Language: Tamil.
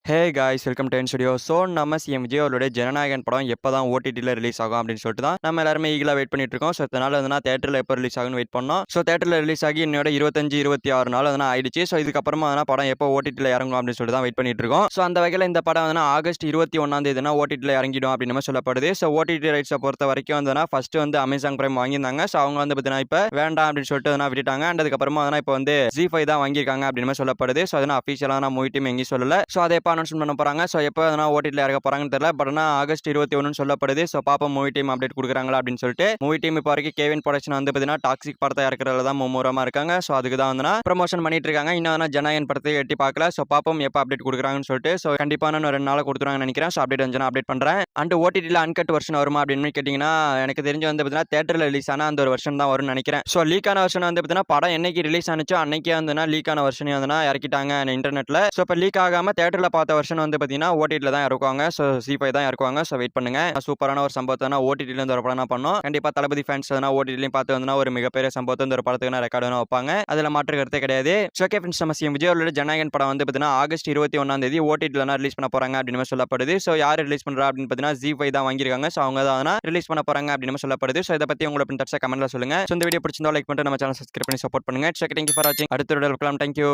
Hey guys welcome to N studio. So நம்ம சிஎம் விஜய் அவருடைய ஜனநாயகன் படம் எப்போ தான் ஓடிடியில் ரிலீஸ் ஆகும் அப்படின்னு சொல்லிட்டு தான் நம்ம எல்லாருமே ஈகலாக வெயிட் பண்ணிட்டு இருக்கோம். ஸோ இதனால் வந்து தேட்டரில் எப்போ ரிலீஸ் ஆகும்னு வெயிட் பண்ணோம். ஸோ தேட்டரில் ரிலீஸ் ஆகி இன்னோட 25-26 நாள் வந்து ஆயிடுச்சு. ஸோ இதுக்கப்புறமா படம் எப்போ ஓடிடியில் இறங்கும் அப்படின்னு சொல்லிட்டு தான் வெயிட் பண்ணிட்டு இருக்கோம். ஸோ அந்த வகையில் இந்த படம் வந்து ஆகஸ்ட் 21 ஓடிடியில் இறங்கிடும் அப்படின்னு நம்ம சொல்லப்படுது. ஸோ ஓடிடி ரைட்ஸை பொறுத்த வரைக்கும் வந்து ஃபர்ஸ்ட் வந்து அமேசான் பிரைம் வாங்கியிருந்தாங்க. ஸோ அவங்க வந்து பார்த்தீங்கன்னா இப்போ வேண்டாம் அப்படின்னு சொல்லிட்டு விட்டுட்டாங்க. அண்ட் அதுக்கப்புறமா இப்போ வந்து ஜி5 தான் வாங்கியிருக்காங்க அப்படின்னு சொல்லப்படுது. ஸோ அதனால் அஃபிஷியலான மூவி டீம் எங்கேயும் சொல்லல. ஸோ அதை எப்போ அனௌன்ஸ் பண்ண போறாங்க. ஸோ எப்போ ஓடிடியில் இறக்க போறாங்கன்னு தெரியல. பட் ஆனால் ஆகஸ்ட் 21 சொல்லப்படுது. ஸோ பாப்போம் மூவி டீம் அப்டேட் கொடுக்குறாங்களா அப்படின்னு சொல்லிட்டு. மூவி டீம் இப்போ வரைக்கும் கேவின் ப்ரொடக்ஷன் வந்து பார்த்தீங்கன்னா டாக்ஸிக் படத்தை இறக்குறதுல தான் மும்முரமா இருக்காங்க. ஸோ அதுக்கு தான் வந்து ப்ரமோஷன் பண்ணிட்டு இருக்காங்க. இன்னும் ஜனநாயகன் படத்தை எட்டி பார்க்கல. ஸோ பாப்போம் எப்போ அப்டேட் கொடுக்குறாங்கன்னு சொல்லிட்டு. ஸோ கண்டிப்பாக நான் 2 நாள் கொடுத்துருவாங்கன்னு நினைக்கிறேன். ஸோ அப்டேட் வந்து அப்டேட் பண்றேன். அண்ட் ஓடிடியில் அன்கட் வெர்ஷன் வருமா அப்படின்னு கேட்டிங்கன்னா எனக்கு தெரிஞ்சு வந்து பார்த்தீங்கன்னா தேட்டரில் ரிலீஸ் ஆனால் அந்த ஒரு வெர்ஷன் தான் வரும்னு நினைக்கிறேன். ஸோ லீக்கான வெர்ஷன் வந்து பார்த்தீங்கன்னா படம் என்னைக்கு ரிலீஸ் ஆனிச்சோ அன்னைக்கே வந்து லீக்கான வெர்ஷன் வந்து இறக்கிட்டாங்க இன்டர்நெட்டில். ஸோ இப்போ லீக் ஆகாமல் தேட்டரில் பார்த்த வெர்ஷன் வந்து பார்த்தீங்கன்னா ஓடிடியில் தான் இறக்குவாங்க. ஸோ ஜி5 தான் இறக்குவாங்க. ஸோ வெயிட் பண்ணுங்க. சூப்பரான ஒரு சம்பவத்தை ஓடிடியில் ஒரு படம் பண்ணோம். கண்டிப்பாக தளபதி ஃபேன்ஸ் ஓடிடிலையும் பார்த்து ஒரு மிகப்பெரிய சம்பவத்தை ஒரு படத்துக்கு ரெக்கார்டு வைப்பாங்க. அதில் மாற்று கருத்தே கிடையாது. ஓகே ஃப்ரெண்ட்ஸ், நம்ம சிஎம் விஜய் அவர்களோட ஜனநாயகன் படம் வந்து பார்த்தீங்கன்னா ஆகஸ்ட் 21 ஓடிடியில் ரிலீஸ் பண்ண போறாங்க அப்படின்னு சொல்லப்படுது. ஸோ யார் ரிலீஸ் பண்றா அப்படின்னு பார்த்தீங்கன்னா ஜி5 தான் வாங்கியிருக்காங்க. ஸோ அவங்க தான் ரிலீஸ் பண்ண போறாங்க அப்படின்னு சொல்லப்படுது. ஸோ இதை பத்தி உங்களோட கமெண்ட்ல சொல்லுங்க. ஸோ இந்த வீடியோ பிடிச்சிருந்தா லைக் பண்ணிட்டு நம்ம சேனல் சப்ஸ்கிரைப் பண்ணி சப்போர்ட் பண்ணுங்க. தேங்க்யூ ஃபார் வாட்சிங். அடுத்த வீடியோவில் பார்க்கலாம். தேங்க்யூ.